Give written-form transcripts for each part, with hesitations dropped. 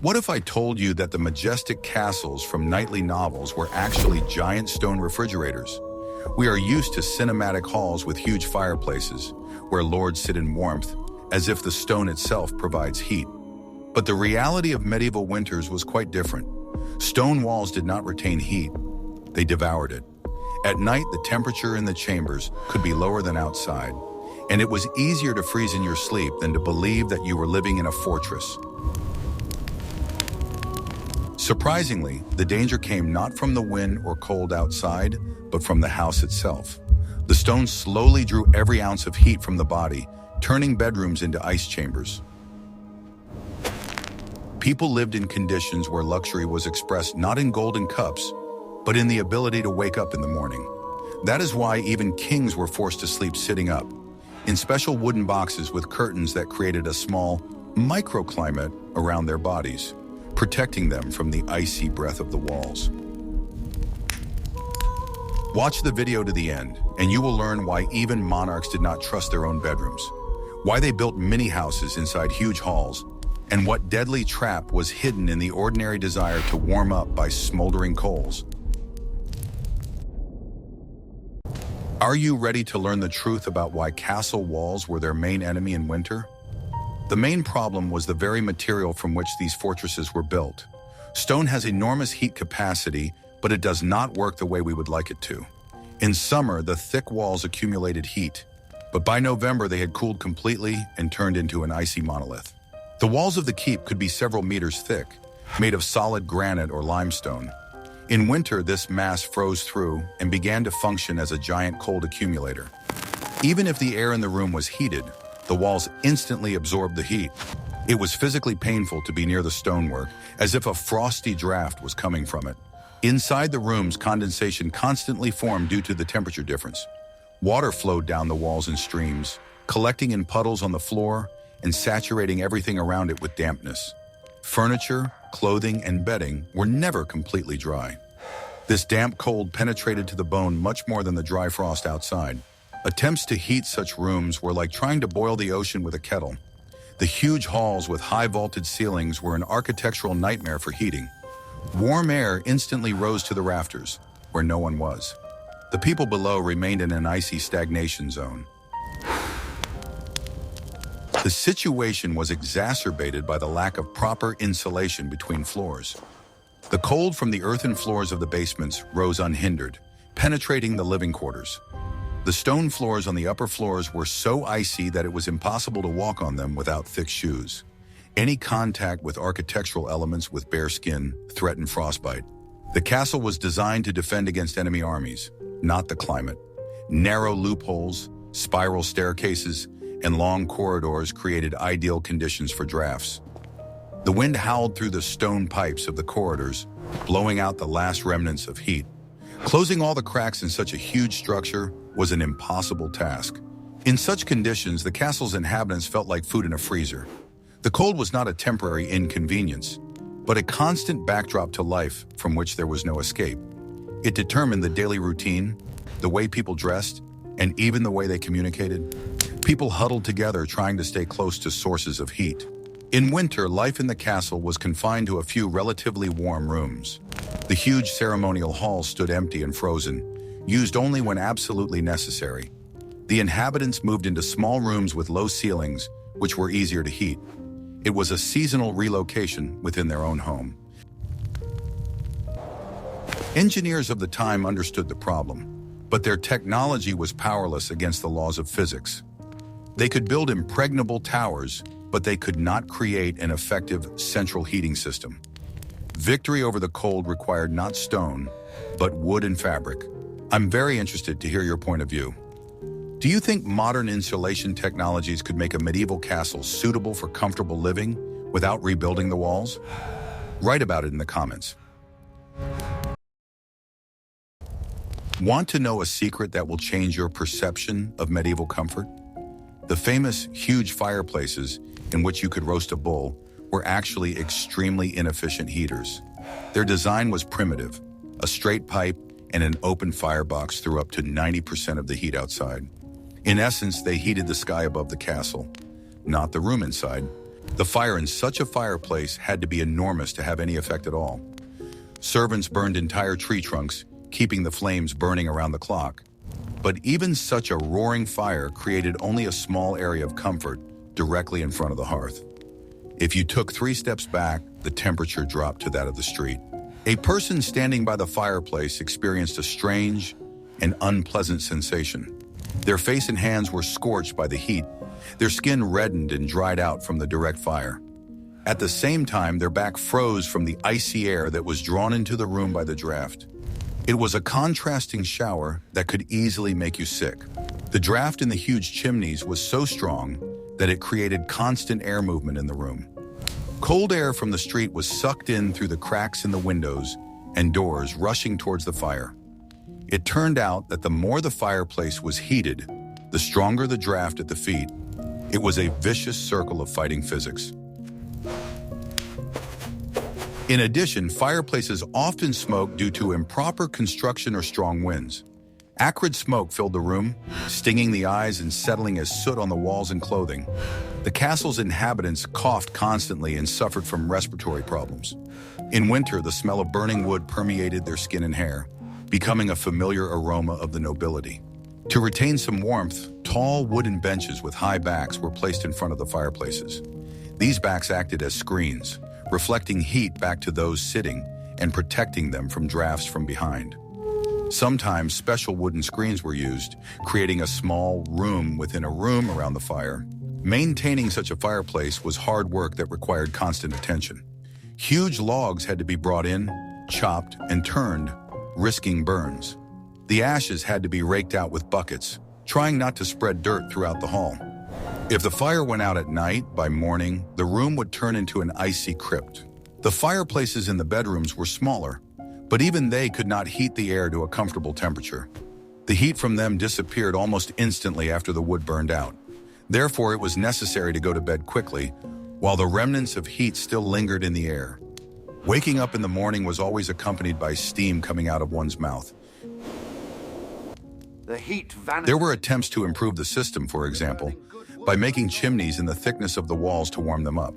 What if I told you that the majestic castles from knightly novels were actually giant stone refrigerators? We are used to cinematic halls with huge fireplaces, where lords sit in warmth, as if the stone itself provides heat. But the reality of medieval winters was quite different. Stone walls did not retain heat, they devoured it. At night, the temperature in the chambers could be lower than outside, and it was easier to freeze in your sleep than to believe that you were living in a fortress. Surprisingly, the danger came not from the wind or cold outside, but from the house itself. The stone slowly drew every ounce of heat from the body, turning bedrooms into ice chambers. People lived in conditions where luxury was expressed not in golden cups, but in the ability to wake up in the morning. That is why even kings were forced to sleep sitting up, in special wooden boxes with curtains that created a small microclimate around their bodies, protecting them from the icy breath of the walls. Watch the video to the end, and you will learn why even monarchs did not trust their own bedrooms, why they built mini houses inside huge halls, and what deadly trap was hidden in the ordinary desire to warm up by smoldering coals. Are you ready to learn the truth about why castle walls were their main enemy in winter? The main problem was the very material from which these fortresses were built. Stone has enormous heat capacity, but it does not work the way we would like it to. In summer, the thick walls accumulated heat, but by November they had cooled completely and turned into an icy monolith. The walls of the keep could be several meters thick, made of solid granite or limestone. In winter, this mass froze through and began to function as a giant cold accumulator. Even if the air in the room was heated, the walls instantly absorbed the heat. It was physically painful to be near the stonework, as if a frosty draft was coming from it. Inside the rooms, condensation constantly formed due to the temperature difference. Water flowed down the walls in streams, collecting in puddles on the floor and saturating everything around it with dampness. Furniture, clothing, and bedding were never completely dry. This damp cold penetrated to the bone much more than the dry frost outside. Attempts to heat such rooms were like trying to boil the ocean with a kettle. The huge halls with high vaulted ceilings were an architectural nightmare for heating. Warm air instantly rose to the rafters, where no one was. The people below remained in an icy stagnation zone. The situation was exacerbated by the lack of proper insulation between floors. The cold from the earthen floors of the basements rose unhindered, penetrating the living quarters. The stone floors on the upper floors were so icy that it was impossible to walk on them without thick shoes. Any contact with architectural elements with bare skin threatened frostbite. The castle was designed to defend against enemy armies, not the climate. Narrow loopholes, spiral staircases, and long corridors created ideal conditions for drafts. The wind howled through the stone pipes of the corridors, blowing out the last remnants of heat. Closing all the cracks in such a huge structure was an impossible task. In such conditions, the castle's inhabitants felt like food in a freezer. The cold was not a temporary inconvenience, but a constant backdrop to life from which there was no escape. It determined the daily routine, the way people dressed, and even the way they communicated. People huddled together trying to stay close to sources of heat. In winter, life in the castle was confined to a few relatively warm rooms. The huge ceremonial halls stood empty and frozen, used only when absolutely necessary. The inhabitants moved into small rooms with low ceilings, which were easier to heat. It was a seasonal relocation within their own home. Engineers of the time understood the problem, but their technology was powerless against the laws of physics. They could build impregnable towers, but they could not create an effective central heating system. Victory over the cold required not stone, but wood and fabric. I'm very interested to hear your point of view. Do you think modern insulation technologies could make a medieval castle suitable for comfortable living without rebuilding the walls? Write about it in the comments. Want to know a secret that will change your perception of medieval comfort? The famous huge fireplaces in which you could roast a bull were actually extremely inefficient heaters. Their design was primitive. A straight pipe and an open firebox threw up to 90% of the heat outside. In essence, they heated the sky above the castle, not the room inside. The fire in such a fireplace had to be enormous to have any effect at all. Servants burned entire tree trunks, keeping the flames burning around the clock. But even such a roaring fire created only a small area of comfort directly in front of the hearth. If you took 3 steps back, the temperature dropped to that of the street. A person standing by the fireplace experienced a strange and unpleasant sensation. Their face and hands were scorched by the heat. Their skin reddened and dried out from the direct fire. At the same time, their back froze from the icy air that was drawn into the room by the draft. It was a contrasting shower that could easily make you sick. The draft in the huge chimneys was so strong that it created constant air movement in the room. Cold air from the street was sucked in through the cracks in the windows and doors, rushing towards the fire. It turned out that the more the fireplace was heated, the stronger the draft at the feet. It was a vicious circle of fighting physics. In addition, fireplaces often smoked due to improper construction or strong winds. Acrid smoke filled the room, stinging the eyes and settling as soot on the walls and clothing. The castle's inhabitants coughed constantly and suffered from respiratory problems. In winter, the smell of burning wood permeated their skin and hair, becoming a familiar aroma of the nobility. To retain some warmth, tall wooden benches with high backs were placed in front of the fireplaces. These backs acted as screens, reflecting heat back to those sitting and protecting them from drafts from behind. Sometimes special wooden screens were used, creating a small room within a room around the fire. Maintaining such a fireplace was hard work that required constant attention. Huge logs had to be brought in, chopped, and turned, risking burns. The ashes had to be raked out with buckets, trying not to spread dirt throughout the hall. If the fire went out at night, by morning, the room would turn into an icy crypt. The fireplaces in the bedrooms were smaller, but even they could not heat the air to a comfortable temperature. The heat from them disappeared almost instantly after the wood burned out. Therefore, it was necessary to go to bed quickly, while the remnants of heat still lingered in the air. Waking up in the morning was always accompanied by steam coming out of one's mouth. There were attempts to improve the system, for example, by making chimneys in the thickness of the walls to warm them up.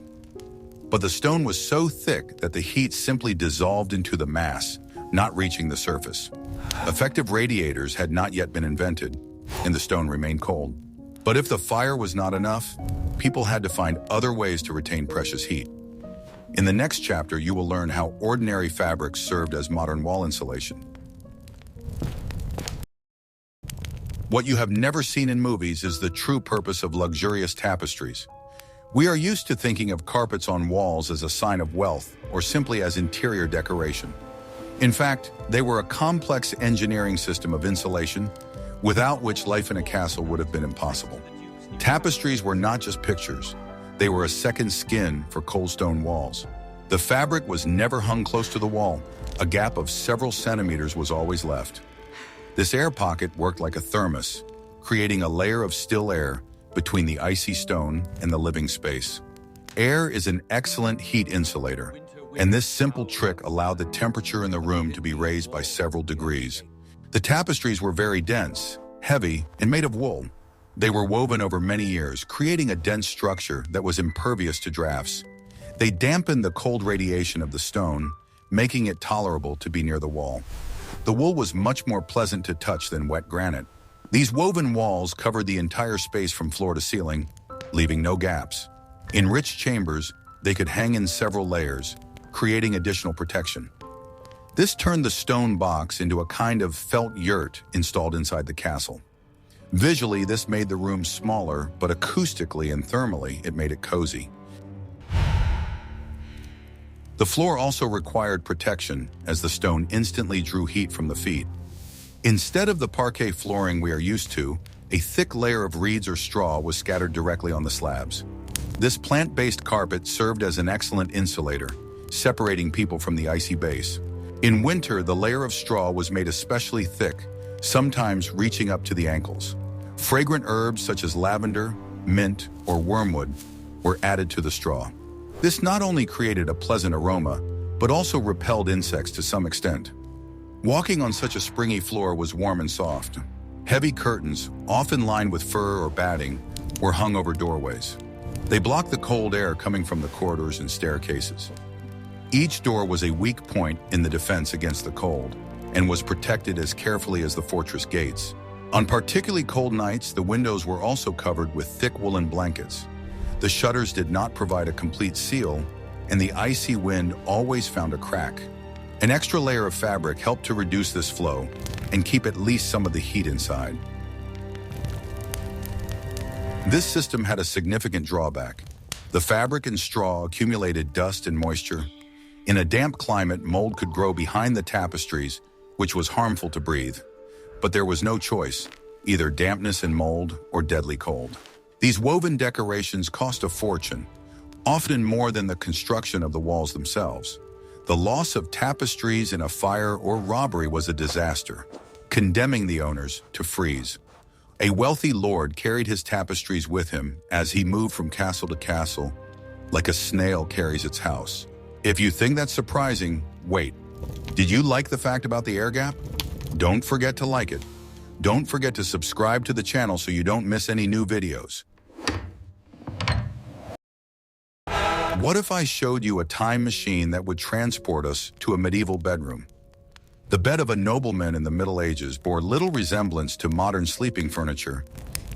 But the stone was so thick that the heat simply dissolved into the mass, not reaching the surface. Effective radiators had not yet been invented, and the stone remained cold. But if the fire was not enough, people had to find other ways to retain precious heat. In the next chapter, you will learn how ordinary fabrics served as modern wall insulation. What you have never seen in movies is the true purpose of luxurious tapestries. We are used to thinking of carpets on walls as a sign of wealth or simply as interior decoration. In fact, they were a complex engineering system of insulation, without which life in a castle would have been impossible. Tapestries were not just pictures. They were a second skin for cold stone walls. The fabric was never hung close to the wall. A gap of several centimeters was always left. This air pocket worked like a thermos, creating a layer of still air between the icy stone and the living space. Air is an excellent heat insulator, and this simple trick allowed the temperature in the room to be raised by several degrees. The tapestries were very dense, heavy, and made of wool. They were woven over many years, creating a dense structure that was impervious to drafts. They dampened the cold radiation of the stone, making it tolerable to be near the wall. The wool was much more pleasant to touch than wet granite. These woven walls covered the entire space from floor to ceiling, leaving no gaps. In rich chambers, they could hang in several layers, creating additional protection. This turned the stone box into a kind of felt yurt installed inside the castle. Visually, this made the room smaller, but acoustically and thermally, it made it cozy. The floor also required protection, as the stone instantly drew heat from the feet. Instead of the parquet flooring we are used to, a thick layer of reeds or straw was scattered directly on the slabs. This plant-based carpet served as an excellent insulator, separating people from the icy base. In winter, the layer of straw was made especially thick, sometimes reaching up to the ankles. Fragrant herbs such as lavender, mint, or wormwood were added to the straw. This not only created a pleasant aroma, but also repelled insects to some extent. Walking on such a springy floor was warm and soft. Heavy curtains, often lined with fur or batting, were hung over doorways. They blocked the cold air coming from the corridors and staircases. Each door was a weak point in the defense against the cold, and was protected as carefully as the fortress gates. On particularly cold nights, the windows were also covered with thick woolen blankets. The shutters did not provide a complete seal, and the icy wind always found a crack. An extra layer of fabric helped to reduce this flow and keep at least some of the heat inside. This system had a significant drawback. The fabric and straw accumulated dust and moisture. In a damp climate, mold could grow behind the tapestries, which was harmful to breathe. But there was no choice, either dampness and mold or deadly cold. These woven decorations cost a fortune, often more than the construction of the walls themselves. The loss of tapestries in a fire or robbery was a disaster, condemning the owners to freeze. A wealthy lord carried his tapestries with him as he moved from castle to castle, like a snail carries its house. If you think that's surprising, wait. Did you like the fact about the air gap? Don't forget to like it. Don't forget to subscribe to the channel so you don't miss any new videos. What if I showed you a time machine that would transport us to a medieval bedroom? The bed of a nobleman in the Middle Ages bore little resemblance to modern sleeping furniture.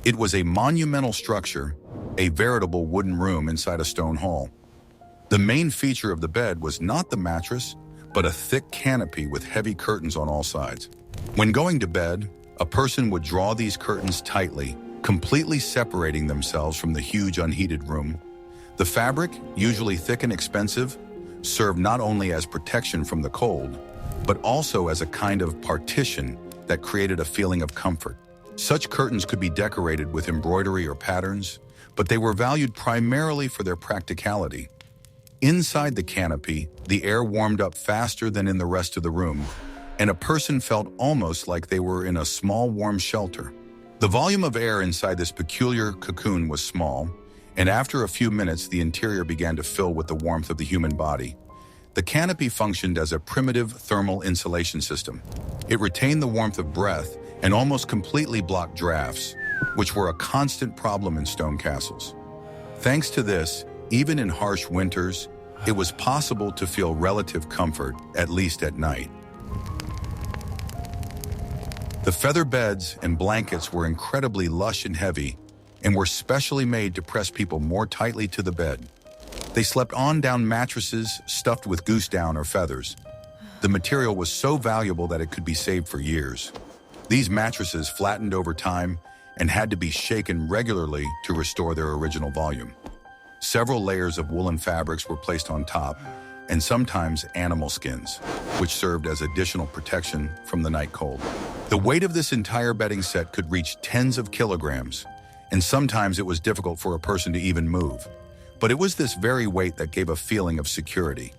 It was a monumental structure, a veritable wooden room inside a stone hall. The main feature of the bed was not the mattress, but a thick canopy with heavy curtains on all sides. When going to bed, a person would draw these curtains tightly, completely separating themselves from the huge unheated room. The fabric, usually thick and expensive, served not only as protection from the cold, but also as a kind of partition that created a feeling of comfort. Such curtains could be decorated with embroidery or patterns, but they were valued primarily for their practicality. Inside the canopy, the air warmed up faster than in the rest of the room, and a person felt almost like they were in a small warm shelter. The volume of air inside this peculiar cocoon was small, and after a few minutes the interior began to fill with the warmth of the human body. The canopy functioned as a primitive thermal insulation system. It retained the warmth of breath and almost completely blocked drafts, which were a constant problem in stone castles. Thanks to this, even in harsh winters, it was possible to feel relative comfort, at least at night. The feather beds and blankets were incredibly lush and heavy, and were specially made to press people more tightly to the bed. They slept on down mattresses stuffed with goose down or feathers. The material was so valuable that it could be saved for years. These mattresses flattened over time and had to be shaken regularly to restore their original volume. Several layers of woolen fabrics were placed on top, and sometimes animal skins, which served as additional protection from the night cold. The weight of this entire bedding set could reach tens of kilograms, and sometimes it was difficult for a person to even move. But it was this very weight that gave a feeling of security.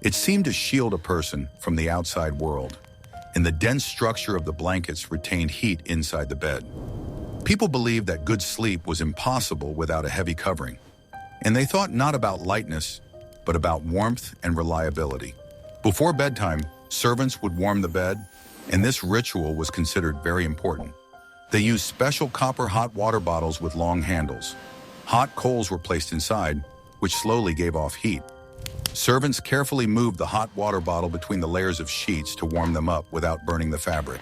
It seemed to shield a person from the outside world, and the dense structure of the blankets retained heat inside the bed. People believed that good sleep was impossible without a heavy covering, and they thought not about lightness, but about warmth and reliability. Before bedtime, servants would warm the bed, and this ritual was considered very important. They used special copper hot water bottles with long handles. Hot coals were placed inside, which slowly gave off heat. Servants carefully moved the hot water bottle between the layers of sheets to warm them up without burning the fabric.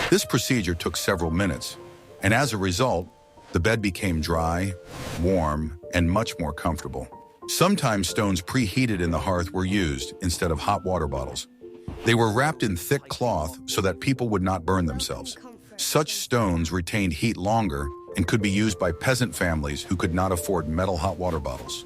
This procedure took several minutes, and as a result, the bed became dry, warm, and much more comfortable. Sometimes stones preheated in the hearth were used instead of hot water bottles. They were wrapped in thick cloth so that people would not burn themselves. Such stones retained heat longer and could be used by peasant families who could not afford metal hot water bottles.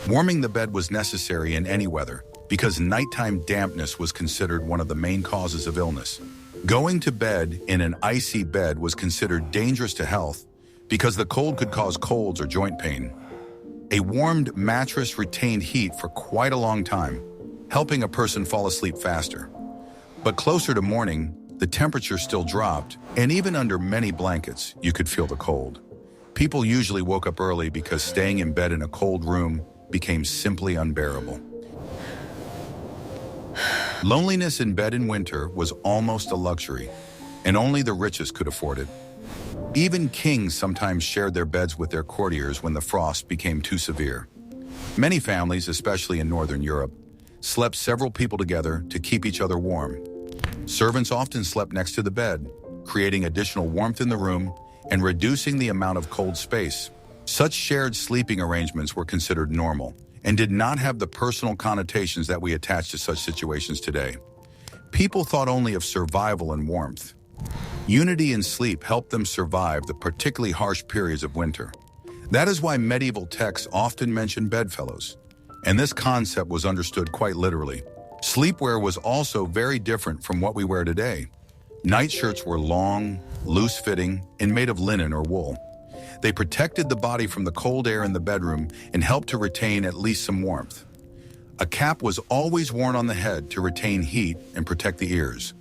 Warming the bed was necessary in any weather because nighttime dampness was considered one of the main causes of illness. Going to bed in an icy bed was considered dangerous to health because the cold could cause colds or joint pain. A warmed mattress retained heat for quite a long time, helping a person fall asleep faster. But closer to morning, the temperature still dropped, and even under many blankets, you could feel the cold. People usually woke up early because staying in bed in a cold room became simply unbearable. Loneliness in bed in winter was almost a luxury, and only the richest could afford it. Even kings sometimes shared their beds with their courtiers when the frost became too severe. Many families, especially in Northern Europe, slept several people together to keep each other warm. Servants often slept next to the bed, creating additional warmth in the room and reducing the amount of cold space. Such shared sleeping arrangements were considered normal and did not have the personal connotations that we attach to such situations today. People thought only of survival and warmth. Unity in sleep helped them survive the particularly harsh periods of winter. That is why medieval texts often mention bedfellows, and this concept was understood quite literally. Sleepwear was also very different from what we wear today. Nightshirts were long, loose-fitting, and made of linen or wool. They protected the body from the cold air in the bedroom and helped to retain at least some warmth. A cap was always worn on the head to retain heat and protect the ears.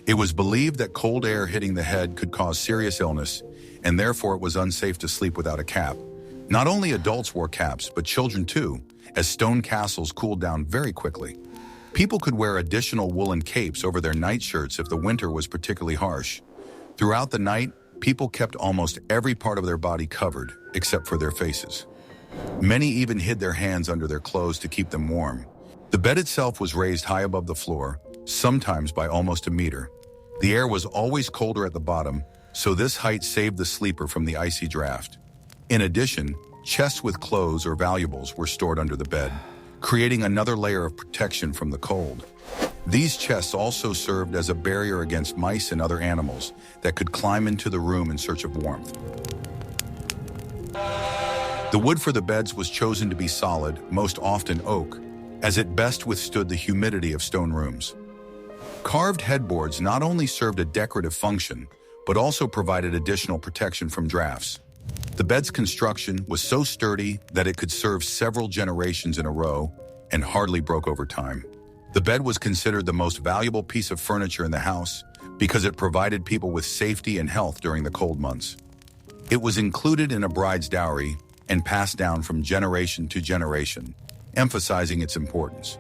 It was believed that cold air hitting the head could cause serious illness, and therefore it was unsafe to sleep without a cap. Not only adults wore caps, but children too, as stone castles cooled down very quickly. People could wear additional woolen capes over their nightshirts if the winter was particularly harsh. Throughout the night, people kept almost every part of their body covered, except for their faces. Many even hid their hands under their clothes to keep them warm. The bed itself was raised high above the floor, sometimes by almost a meter. The air was always colder at the bottom, so this height saved the sleeper from the icy draft. In addition, chests with clothes or valuables were stored under the bed, creating another layer of protection from the cold. These chests also served as a barrier against mice and other animals that could climb into the room in search of warmth. The wood for the beds was chosen to be solid, most often oak, as it best withstood the humidity of stone rooms. Carved headboards not only served a decorative function, but also provided additional protection from drafts. The bed's construction was so sturdy that it could serve several generations in a row and hardly broke over time. The bed was considered the most valuable piece of furniture in the house because it provided people with safety and health during the cold months. It was included in a bride's dowry and passed down from generation to generation, emphasizing its importance.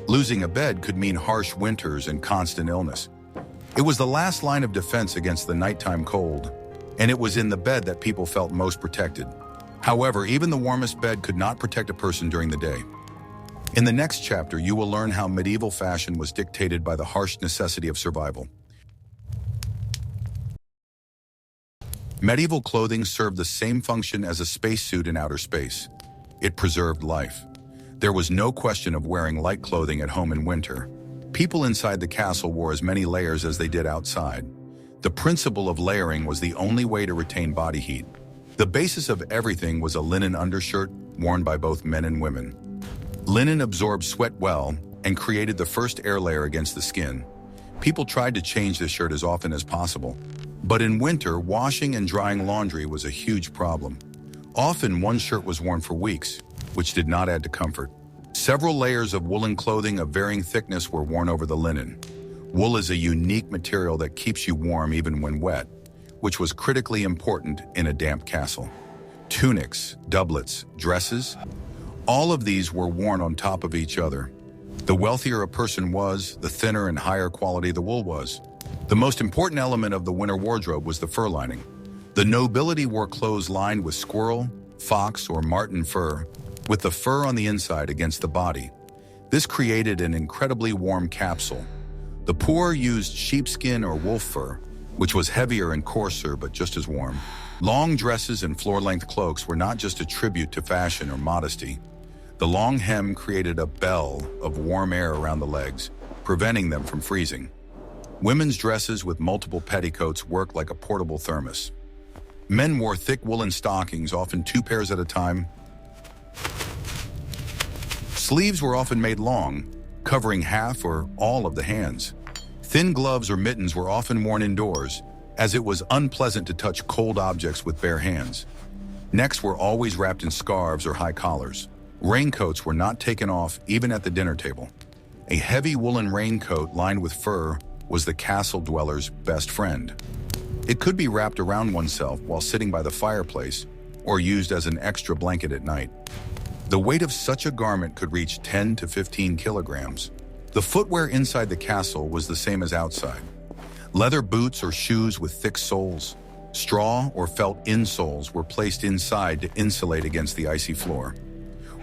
Losing a bed could mean harsh winters and constant illness. It was the last line of defense against the nighttime cold, and it was in the bed that people felt most protected. However, even the warmest bed could not protect a person during the day. In the next chapter, you will learn how medieval fashion was dictated by the harsh necessity of survival. Medieval clothing served the same function as a spacesuit in outer space. It preserved life. There was no question of wearing light clothing at home in winter. People inside the castle wore as many layers as they did outside. The principle of layering was the only way to retain body heat. The basis of everything was a linen undershirt worn by both men and women. Linen absorbed sweat well and created the first air layer against the skin. People tried to change the shirt as often as possible. But in winter, washing and drying laundry was a huge problem. Often one shirt was worn for weeks, which did not add to comfort. Several layers of woolen clothing of varying thickness were worn over the linen. Wool is a unique material that keeps you warm even when wet, which was critically important in a damp castle. Tunics, doublets, dresses, all of these were worn on top of each other. The wealthier a person was, the thinner and higher quality the wool was. The most important element of the winter wardrobe was the fur lining. The nobility wore clothes lined with squirrel, fox, or marten fur, with the fur on the inside against the body. This created an incredibly warm capsule. The poor used sheepskin or wolf fur, which was heavier and coarser but just as warm. Long dresses and floor-length cloaks were not just a tribute to fashion or modesty. The long hem created a bell of warm air around the legs, preventing them from freezing. Women's dresses with multiple petticoats worked like a portable thermos. Men wore thick woolen stockings, often 2 pairs at a time. Sleeves were often made long, covering half or all of the hands. Thin gloves or mittens were often worn indoors, as it was unpleasant to touch cold objects with bare hands. Necks were always wrapped in scarves or high collars. Raincoats were not taken off even at the dinner table. A heavy woolen raincoat lined with fur was the castle dweller's best friend. It could be wrapped around oneself while sitting by the fireplace or used as an extra blanket at night. The weight of such a garment could reach 10 to 15 kilograms. The footwear inside the castle was the same as outside. Leather boots or shoes with thick soles. Straw or felt insoles were placed inside to insulate against the icy floor.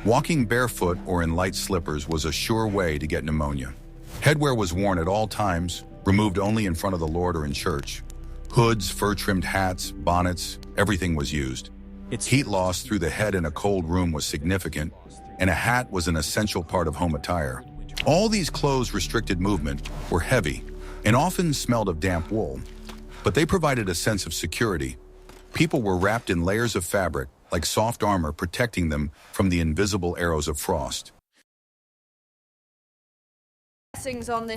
Walking barefoot or in light slippers was a sure way to get pneumonia. Headwear was worn at all times, removed only in front of the Lord or in church. Hoods, fur-trimmed hats, bonnets, everything was used. Heat loss through the head in a cold room was significant, and a hat was an essential part of home attire. All these clothes restricted movement, were heavy, and often smelled of damp wool, but they provided a sense of security. People were wrapped in layers of fabric, like soft armor, protecting them from the invisible arrows of frost.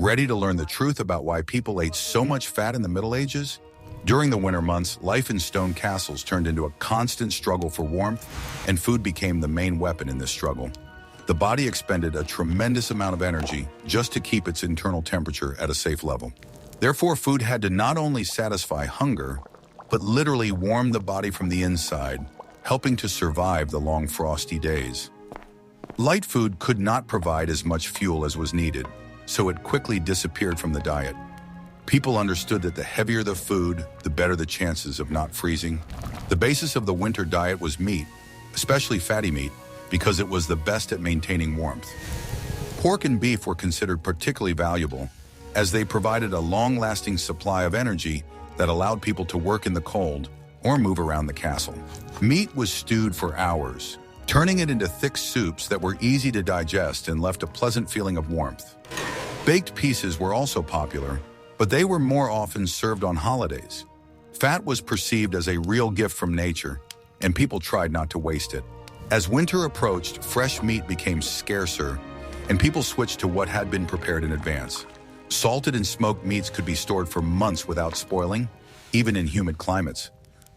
Ready to learn the truth about why people ate so much fat in the Middle Ages? During the winter months, life in stone castles turned into a constant struggle for warmth, and food became the main weapon in this struggle. The body expended a tremendous amount of energy just to keep its internal temperature at a safe level. Therefore, food had to not only satisfy hunger, but literally warm the body from the inside, helping to survive the long frosty days. Light food could not provide as much fuel as was needed, so it quickly disappeared from the diet. People understood that the heavier the food, the better the chances of not freezing. The basis of the winter diet was meat, especially fatty meat, because it was the best at maintaining warmth. Pork and beef were considered particularly valuable, as they provided a long-lasting supply of energy that allowed people to work in the cold or move around the castle. Meat was stewed for hours, turning it into thick soups that were easy to digest and left a pleasant feeling of warmth. Baked pieces were also popular, but they were more often served on holidays. Fat was perceived as a real gift from nature, and people tried not to waste it. As winter approached, fresh meat became scarcer, and people switched to what had been prepared in advance. Salted and smoked meats could be stored for months without spoiling, even in humid climates.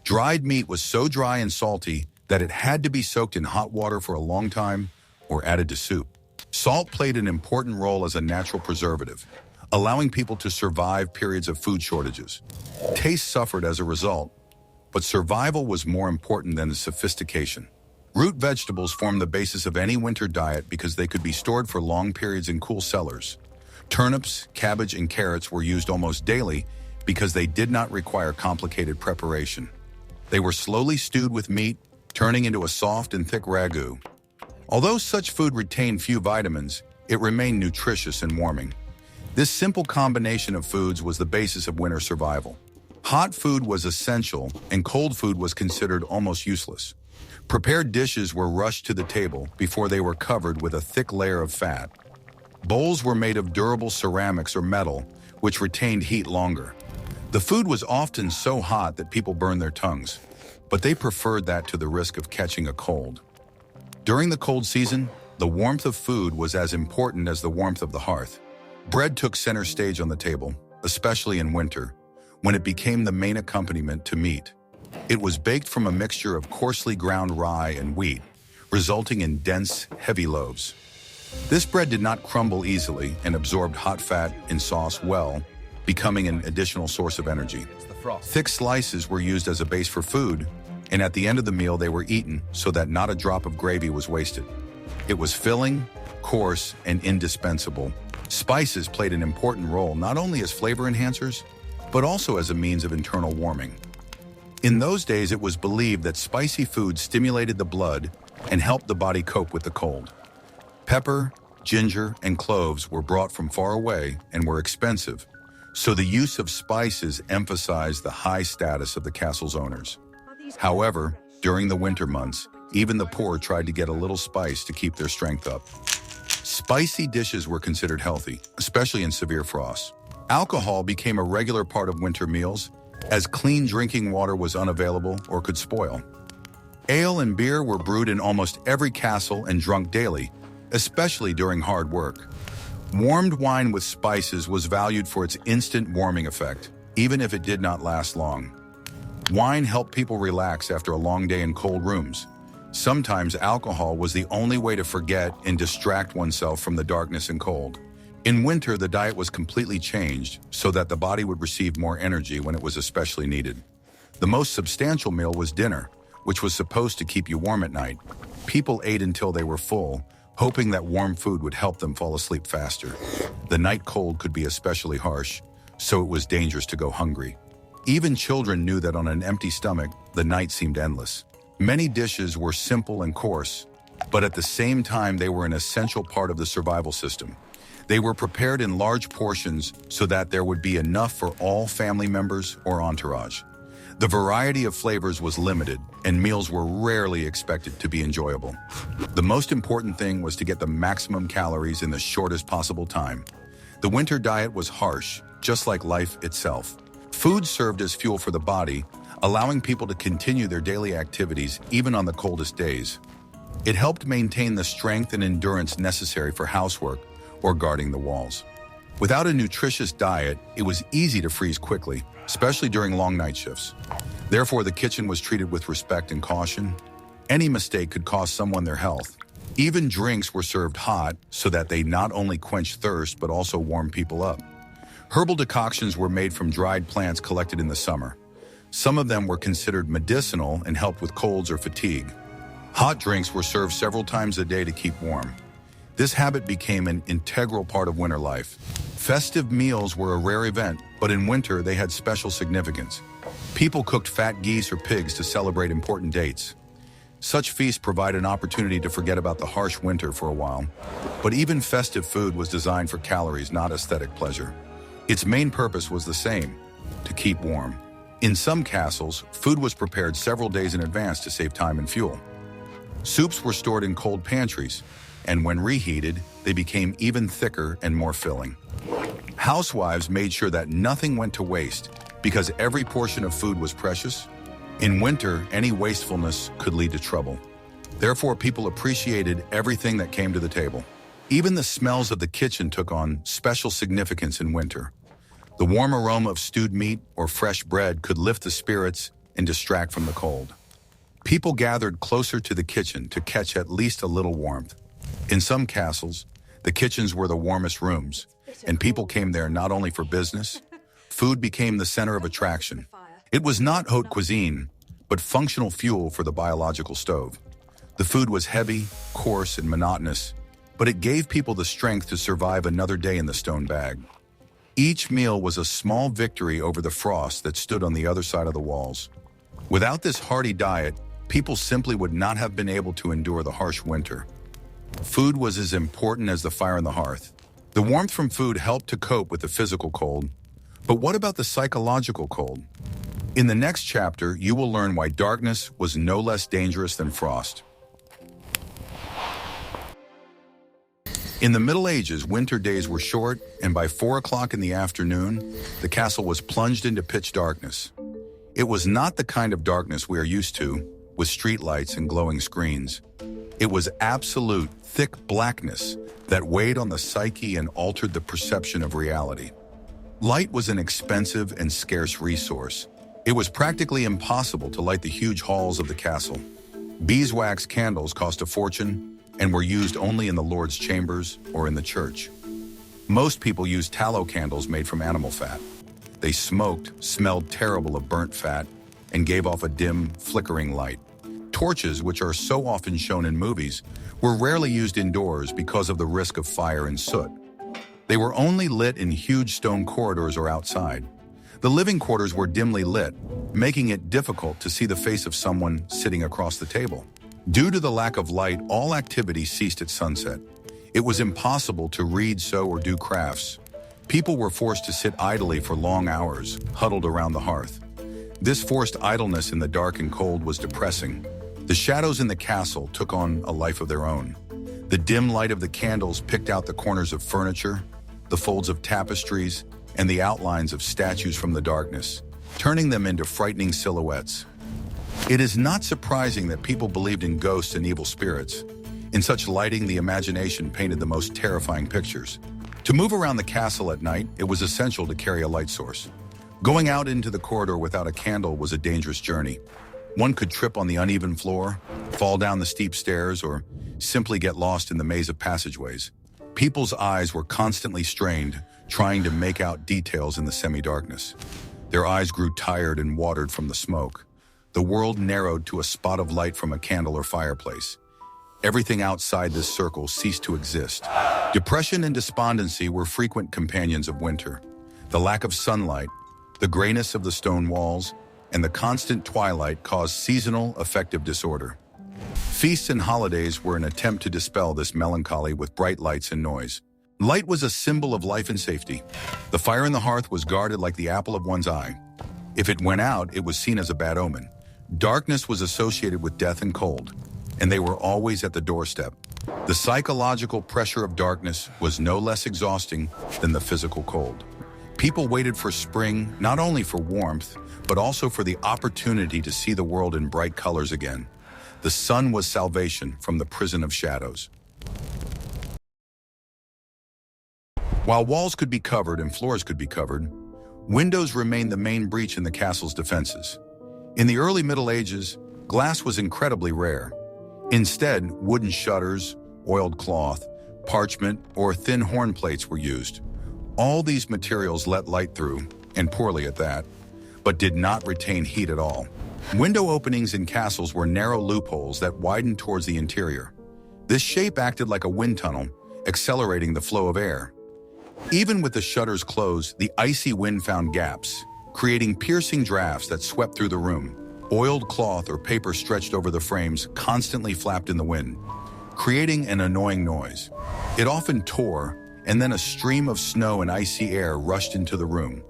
Dried meat was so dry and salty that it had to be soaked in hot water for a long time or added to soup. Salt played an important role as a natural preservative, allowing people to survive periods of food shortages. Taste suffered as a result, but survival was more important than the sophistication. Root vegetables formed the basis of any winter diet because they could be stored for long periods in cool cellars. Turnips, cabbage, and carrots were used almost daily because they did not require complicated preparation. They were slowly stewed with meat, turning into a soft and thick ragu. Although such food retained few vitamins, it remained nutritious and warming. This simple combination of foods was the basis of winter survival. Hot food was essential, and cold food was considered almost useless. Prepared dishes were rushed to the table before they were covered with a thick layer of fat. Bowls were made of durable ceramics or metal, which retained heat longer. The food was often so hot that people burned their tongues, but they preferred that to the risk of catching a cold. During the cold season, the warmth of food was as important as the warmth of the hearth. Bread took center stage on the table, especially in winter, when it became the main accompaniment to meat. It was baked from a mixture of coarsely ground rye and wheat, resulting in dense, heavy loaves. This bread did not crumble easily and absorbed hot fat and sauce well, becoming an additional source of energy. Thick slices were used as a base for food, and at the end of the meal they were eaten so that not a drop of gravy was wasted. It was filling, coarse, and indispensable. Spices played an important role not only as flavor enhancers, but also as a means of internal warming. In those days, it was believed that spicy food stimulated the blood and helped the body cope with the cold. Pepper, ginger, and cloves were brought from far away and were expensive, so the use of spices emphasized the high status of the castle's owners. However, during the winter months, even the poor tried to get a little spice to keep their strength up. Spicy dishes were considered healthy, especially in severe frosts. Alcohol became a regular part of winter meals, as clean drinking water was unavailable or could spoil. Ale and beer were brewed in almost every castle and drunk daily, especially during hard work. Warmed wine with spices was valued for its instant warming effect, even if it did not last long. Wine helped people relax after a long day in cold rooms. Sometimes alcohol was the only way to forget and distract oneself from the darkness and cold. In winter, the diet was completely changed so that the body would receive more energy when it was especially needed. The most substantial meal was dinner, which was supposed to keep you warm at night. People ate until they were full, hoping that warm food would help them fall asleep faster. The night cold could be especially harsh, so it was dangerous to go hungry. Even children knew that on an empty stomach, the night seemed endless. Many dishes were simple and coarse, but at the same time they were an essential part of the survival system. They were prepared in large portions so that there would be enough for all family members or entourage. The variety of flavors was limited, and meals were rarely expected to be enjoyable. The most important thing was to get the maximum calories in the shortest possible time. The winter diet was harsh, just like life itself. Food served as fuel for the body, allowing people to continue their daily activities even on the coldest days. It helped maintain the strength and endurance necessary for housework or guarding the walls. Without a nutritious diet, it was easy to freeze quickly, especially during long night shifts. Therefore, the kitchen was treated with respect and caution. Any mistake could cost someone their health. Even drinks were served hot so that they not only quenched thirst but also warmed people up. Herbal decoctions were made from dried plants collected in the summer. Some of them were considered medicinal and helped with colds or fatigue. Hot drinks were served several times a day to keep warm. This habit became an integral part of winter life. Festive meals were a rare event, but in winter they had special significance. People cooked fat geese or pigs to celebrate important dates. Such feasts provide an opportunity to forget about the harsh winter for a while. But even festive food was designed for calories, not aesthetic pleasure. Its main purpose was the same: to keep warm. In some castles, food was prepared several days in advance to save time and fuel. Soups were stored in cold pantries, and when reheated, they became even thicker and more filling. Housewives made sure that nothing went to waste because every portion of food was precious. In winter, any wastefulness could lead to trouble. Therefore, people appreciated everything that came to the table. Even the smells of the kitchen took on special significance in winter. The warm aroma of stewed meat or fresh bread could lift the spirits and distract from the cold. People gathered closer to the kitchen to catch at least a little warmth. In some castles, the kitchens were the warmest rooms, and people came there not only for business. Food became the center of attraction. It was not haute cuisine, but functional fuel for the biological stove. The food was heavy, coarse, and monotonous, but it gave people the strength to survive another day in the stone bag. Each meal was a small victory over the frost that stood on the other side of the walls. Without this hearty diet, people simply would not have been able to endure the harsh winter. Food was as important as the fire on the hearth. The warmth from food helped to cope with the physical cold. But what about the psychological cold? In the next chapter, you will learn why darkness was no less dangerous than frost. In the Middle Ages, winter days were short, and by 4 o'clock in the afternoon, the castle was plunged into pitch darkness. It was not the kind of darkness we are used to, with streetlights and glowing screens. It was absolute, thick blackness that weighed on the psyche and altered the perception of reality. Light was an expensive and scarce resource. It was practically impossible to light the huge halls of the castle. Beeswax candles cost a fortune and were used only in the Lord's chambers or in the church. Most people used tallow candles made from animal fat. They smoked, smelled terrible of burnt fat, and gave off a dim, flickering light. Torches, which are so often shown in movies, were rarely used indoors because of the risk of fire and soot. They were only lit in huge stone corridors or outside. The living quarters were dimly lit, making it difficult to see the face of someone sitting across the table. Due to the lack of light, all activity ceased at sunset. It was impossible to read, sew, or do crafts. People were forced to sit idly for long hours, huddled around the hearth. This forced idleness in the dark and cold was depressing. The shadows in the castle took on a life of their own. The dim light of the candles picked out the corners of furniture, the folds of tapestries, and the outlines of statues from the darkness, turning them into frightening silhouettes. It is not surprising that people believed in ghosts and evil spirits. In such lighting, the imagination painted the most terrifying pictures. To move around the castle at night, it was essential to carry a light source. Going out into the corridor without a candle was a dangerous journey. One could trip on the uneven floor, fall down the steep stairs, or simply get lost in the maze of passageways. People's eyes were constantly strained, trying to make out details in the semi-darkness. Their eyes grew tired and watered from the smoke. The world narrowed to a spot of light from a candle or fireplace. Everything outside this circle ceased to exist. Depression and despondency were frequent companions of winter. The lack of sunlight, The grayness of the stone walls and the constant twilight caused seasonal affective disorder. Feasts and holidays were an attempt to dispel this melancholy with bright lights and noise. Light was a symbol of life and safety. The fire in the hearth was guarded like the apple of one's eye. If it went out, it was seen as a bad omen. Darkness was associated with death and cold, and they were always at the doorstep. The psychological pressure of darkness was no less exhausting than the physical cold. People waited for spring not only for warmth, but also for the opportunity to see the world in bright colors again. The sun was salvation from the prison of shadows. While walls could be covered and floors could be covered, windows remained the main breach in the castle's defenses. In the early Middle Ages, glass was incredibly rare. Instead, wooden shutters, oiled cloth, parchment, or thin horn plates were used. All these materials let light through, and poorly at that, but did not retain heat at all. Window openings in castles were narrow loopholes that widened towards the interior. This shape acted like a wind tunnel, accelerating the flow of air. Even with the shutters closed, the icy wind found gaps, creating piercing drafts that swept through the room. Oiled cloth or paper stretched over the frames constantly flapped in the wind, creating an annoying noise. It often tore, and then a stream of snow and icy air rushed into the room.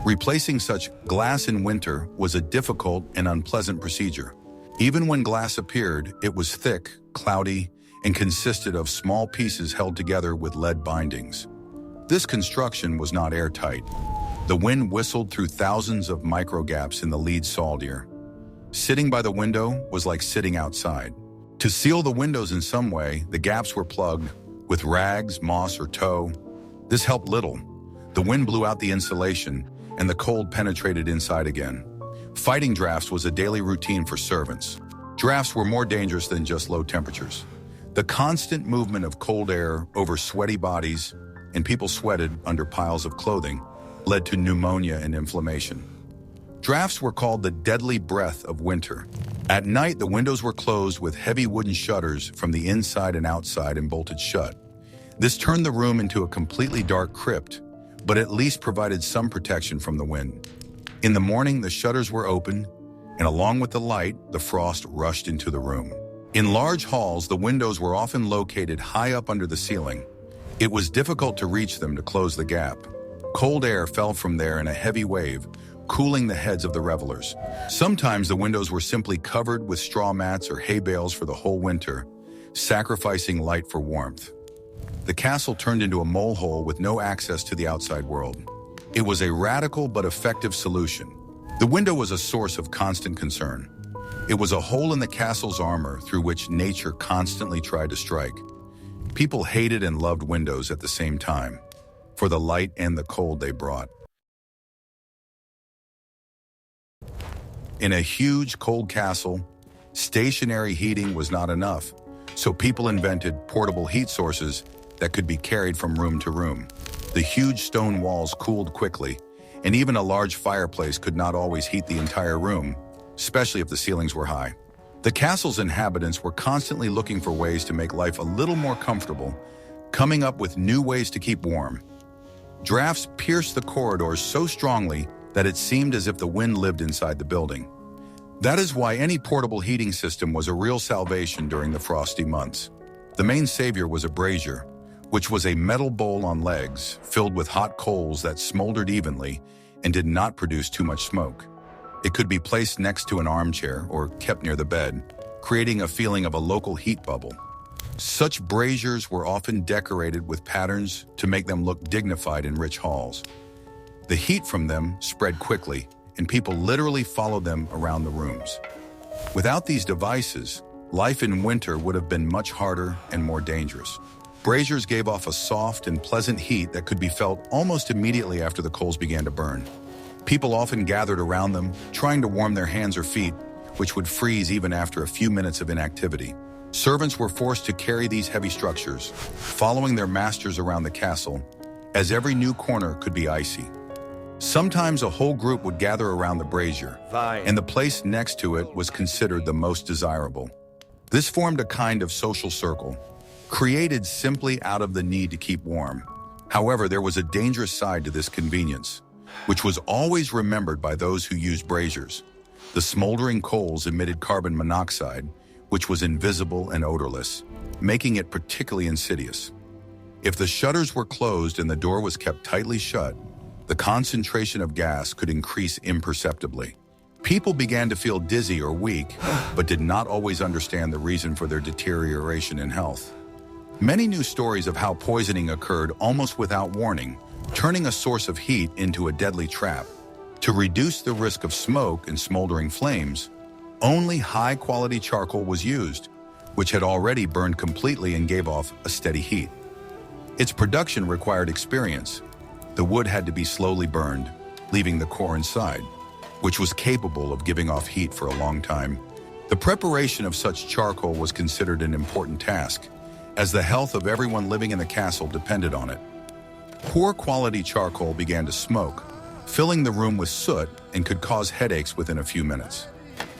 Replacing such glass in winter was a difficult and unpleasant procedure. Even when glass appeared, it was thick, cloudy, and consisted of small pieces held together with lead bindings. This construction was not airtight. The wind whistled through thousands of micro-gaps in the lead saldier. Sitting by the window was like sitting outside. To seal the windows in some way, the gaps were plugged with rags, moss, or tow. This helped little. The wind blew out the insulation, and the cold penetrated inside again. Fighting drafts was a daily routine for servants. Drafts were more dangerous than just low temperatures. The constant movement of cold air over sweaty bodies, and people sweated under piles of clothing, led to pneumonia and inflammation. Drafts were called the deadly breath of winter. At night, the windows were closed with heavy wooden shutters from the inside and outside and bolted shut. This turned the room into a completely dark crypt, but at least provided some protection from the wind. In the morning, the shutters were open, and along with the light, the frost rushed into the room. In large halls, the windows were often located high up under the ceiling. It was difficult to reach them to close the gap. Cold air fell from there in a heavy wave, cooling the heads of the revelers. Sometimes the windows were simply covered with straw mats or hay bales for the whole winter, sacrificing light for warmth. The castle turned into a molehole with no access to the outside world. It was a radical but effective solution. The window was a source of constant concern. It was a hole in the castle's armor through which nature constantly tried to strike. People hated and loved windows at the same time, for the light and the cold they brought. In a huge, cold castle, stationary heating was not enough, so people invented portable heat sources that could be carried from room to room. The huge stone walls cooled quickly, and even a large fireplace could not always heat the entire room, especially if the ceilings were high. The castle's inhabitants were constantly looking for ways to make life a little more comfortable, coming up with new ways to keep warm. Drafts pierced the corridors so strongly that it seemed as if the wind lived inside the building. That is why any portable heating system was a real salvation during the frosty months. The main savior was a brazier, which was a metal bowl on legs filled with hot coals that smoldered evenly and did not produce too much smoke. It could be placed next to an armchair or kept near the bed, creating a feeling of a local heat bubble. Such braziers were often decorated with patterns to make them look dignified in rich halls. The heat from them spread quickly, and people literally followed them around the rooms. Without these devices, life in winter would have been much harder and more dangerous. Braziers gave off a soft and pleasant heat that could be felt almost immediately after the coals began to burn. People often gathered around them, trying to warm their hands or feet, which would freeze even after a few minutes of inactivity. Servants were forced to carry these heavy structures, following their masters around the castle, as every new corner could be icy. Sometimes a whole group would gather around the brazier, and the place next to it was considered the most desirable. This formed a kind of social circle, created simply out of the need to keep warm. However, there was a dangerous side to this convenience. which was always remembered by those who used braziers. The smoldering coals emitted carbon monoxide, which was invisible and odorless, making it particularly insidious. If the shutters were closed and the door was kept tightly shut, the concentration of gas could increase imperceptibly. People began to feel dizzy or weak, but did not always understand the reason for their deterioration in health. Many knew stories of how poisoning occurred almost without warning, turning a source of heat into a deadly trap. To reduce the risk of smoke and smoldering flames, only high-quality charcoal was used, which had already burned completely and gave off a steady heat. Its production required experience. The wood had to be slowly burned, leaving the core inside, which was capable of giving off heat for a long time. The preparation of such charcoal was considered an important task, as the health of everyone living in the castle depended on it. Poor quality charcoal began to smoke, filling the room with soot and could cause headaches within a few minutes.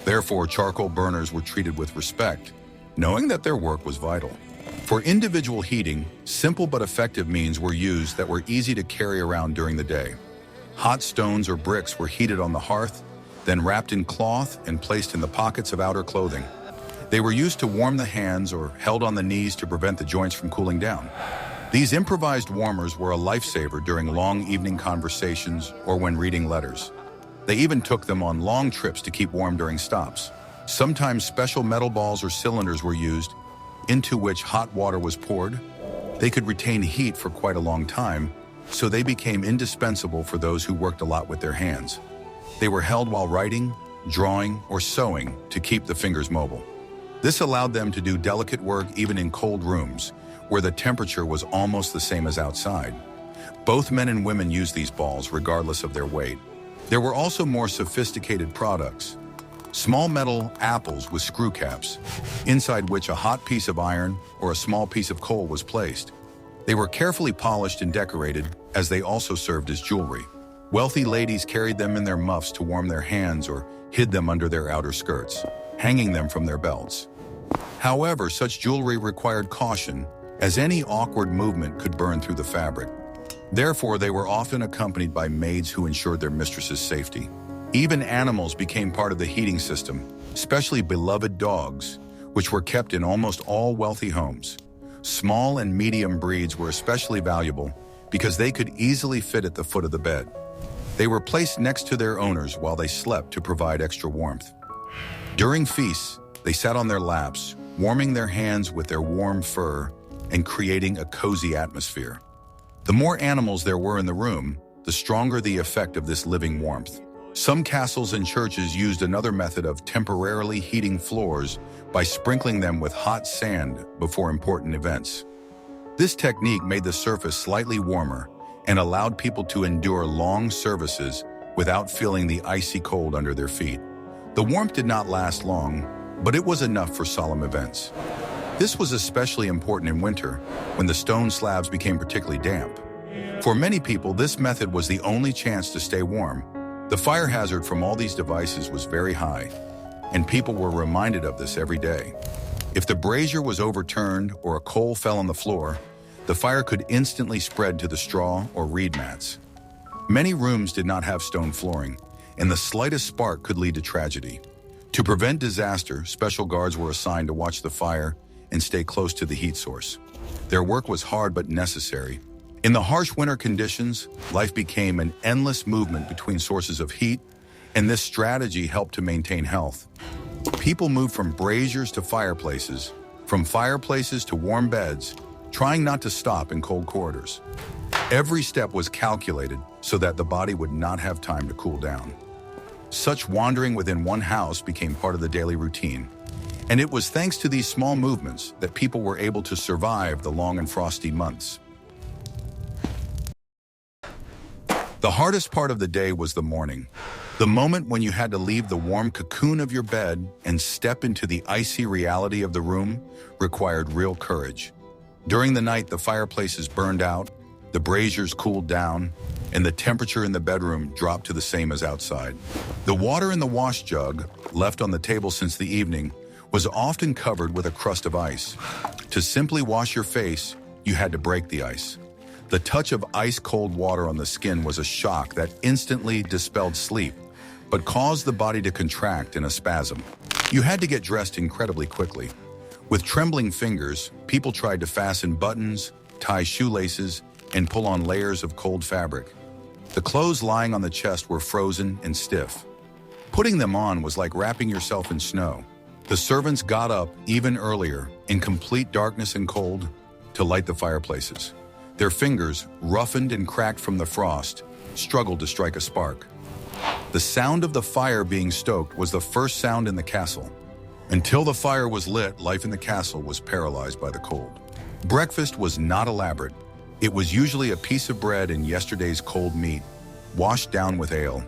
Therefore, charcoal burners were treated with respect, knowing that their work was vital. For individual heating, simple but effective means were used that were easy to carry around during the day. Hot stones or bricks were heated on the hearth, then wrapped in cloth and placed in the pockets of outer clothing. They were used to warm the hands or held on the knees to prevent the joints from cooling down. These improvised warmers were a lifesaver during long evening conversations or when reading letters. They even took them on long trips to keep warm during stops. Sometimes special metal balls or cylinders were used, into which hot water was poured. They could retain heat for quite a long time, so they became indispensable for those who worked a lot with their hands. They were held while writing, drawing, or sewing to keep the fingers mobile. This allowed them to do delicate work even in cold rooms, where the temperature was almost the same as outside. Both men and women used these balls regardless of their weight. There were also more sophisticated products. Small metal apples with screw caps, inside which a hot piece of iron or a small piece of coal was placed. They were carefully polished and decorated, as they also served as jewelry. Wealthy ladies carried them in their muffs to warm their hands or hid them under their outer skirts, hanging them from their belts. However, such jewelry required caution, as any awkward movement could burn through the fabric. Therefore, they were often accompanied by maids who ensured their mistress's safety. Even animals became part of the heating system, especially beloved dogs, which were kept in almost all wealthy homes. Small and medium breeds were especially valuable because they could easily fit at the foot of the bed. They were placed next to their owners while they slept to provide extra warmth. During feasts, they sat on their laps, warming their hands with their warm fur and creating a cozy atmosphere. The more animals there were in the room, the stronger the effect of this living warmth. Some castles and churches used another method of temporarily heating floors by sprinkling them with hot sand before important events. This technique made the surface slightly warmer and allowed people to endure long services without feeling the icy cold under their feet. The warmth did not last long, but it was enough for solemn events. This was especially important in winter, when the stone slabs became particularly damp. For many people, this method was the only chance to stay warm. The fire hazard from all these devices was very high, and people were reminded of this every day. If the brazier was overturned or a coal fell on the floor, the fire could instantly spread to the straw or reed mats. Many rooms did not have stone flooring, and the slightest spark could lead to tragedy. To prevent disaster, special guards were assigned to watch the fire and stay close to the heat source. Their work was hard but necessary. In the harsh winter conditions, life became an endless movement between sources of heat, and this strategy helped to maintain health. People moved from braziers to fireplaces, from fireplaces to warm beds, trying not to stop in cold corridors. Every step was calculated so that the body would not have time to cool down. Such wandering within one house became part of the daily routine, and it was thanks to these small movements that people were able to survive the long and frosty months. The hardest part of the day was the morning, the moment when you had to leave the warm cocoon of your bed and step into the icy reality of the room required real courage. During the night, the fireplaces burned out, the braziers cooled down, and the temperature in the bedroom dropped to the same as outside. The water in the wash jug, left on the table since the evening, was often covered with a crust of ice. To simply wash your face, you had to break the ice. The touch of ice-cold water on the skin was a shock that instantly dispelled sleep, but caused the body to contract in a spasm. You had to get dressed incredibly quickly. With trembling fingers, people tried to fasten buttons, tie shoelaces, and pull on layers of cold fabric. The clothes lying on the chest were frozen and stiff. Putting them on was like wrapping yourself in snow. The servants got up even earlier, in complete darkness and cold, to light the fireplaces. Their fingers, roughened and cracked from the frost, struggled to strike a spark. The sound of the fire being stoked was the first sound in the castle. Until the fire was lit, life in the castle was paralyzed by the cold. Breakfast was not elaborate. It was usually a piece of bread and yesterday's cold meat, washed down with ale.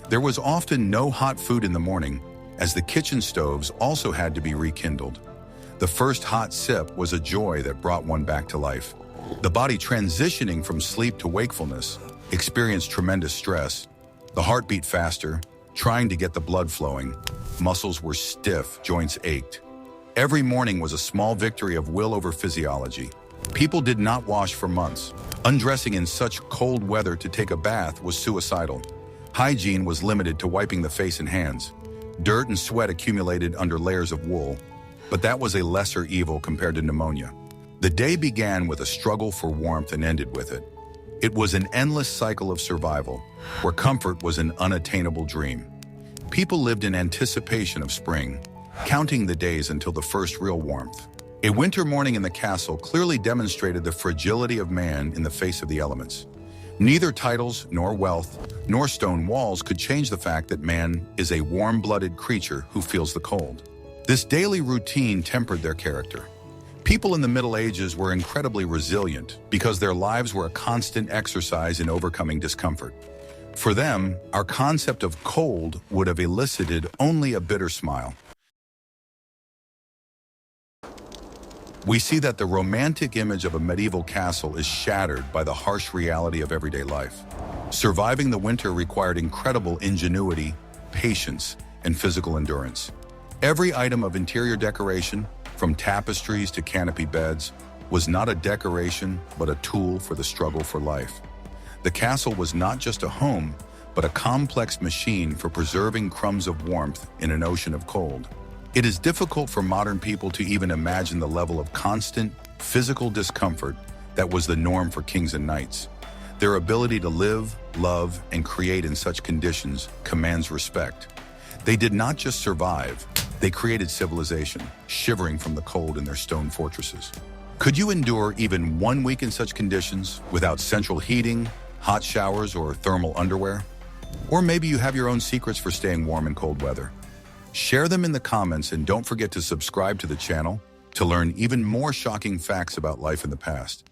There was often no hot food in the morning, as the kitchen stoves also had to be rekindled. The first hot sip was a joy that brought one back to life. The body transitioning from sleep to wakefulness experienced tremendous stress. The heart beat faster, trying to get the blood flowing. Muscles were stiff, joints ached. Every morning was a small victory of will over physiology. People did not wash for months. Undressing in such cold weather to take a bath was suicidal. Hygiene was limited to wiping the face and hands. Dirt and sweat accumulated under layers of wool, but that was a lesser evil compared to pneumonia. The day began with a struggle for warmth and ended with it. It was an endless cycle of survival, where comfort was an unattainable dream. People lived in anticipation of spring, counting the days until the first real warmth. A winter morning in the castle clearly demonstrated the fragility of man in the face of the elements. Neither titles, nor wealth, nor stone walls could change the fact that man is a warm-blooded creature who feels the cold. This daily routine tempered their character. People in the Middle Ages were incredibly resilient because their lives were a constant exercise in overcoming discomfort. For them, our concept of cold would have elicited only a bitter smile. We see that the romantic image of a medieval castle is shattered by the harsh reality of everyday life. Surviving the winter required incredible ingenuity, patience, and physical endurance. Every item of interior decoration, from tapestries to canopy beds, was not a decoration, but a tool for the struggle for life. The castle was not just a home, but a complex machine for preserving crumbs of warmth in an ocean of cold. It is difficult for modern people to even imagine the level of constant, physical discomfort that was the norm for kings and knights. Their ability to live, love, and create in such conditions commands respect. They did not just survive, they created civilization, shivering from the cold in their stone fortresses. Could you endure even 1 week in such conditions without central heating, hot showers, or thermal underwear? Or maybe you have your own secrets for staying warm in cold weather. Share them in the comments and don't forget to subscribe to the channel to learn even more shocking facts about life in the past.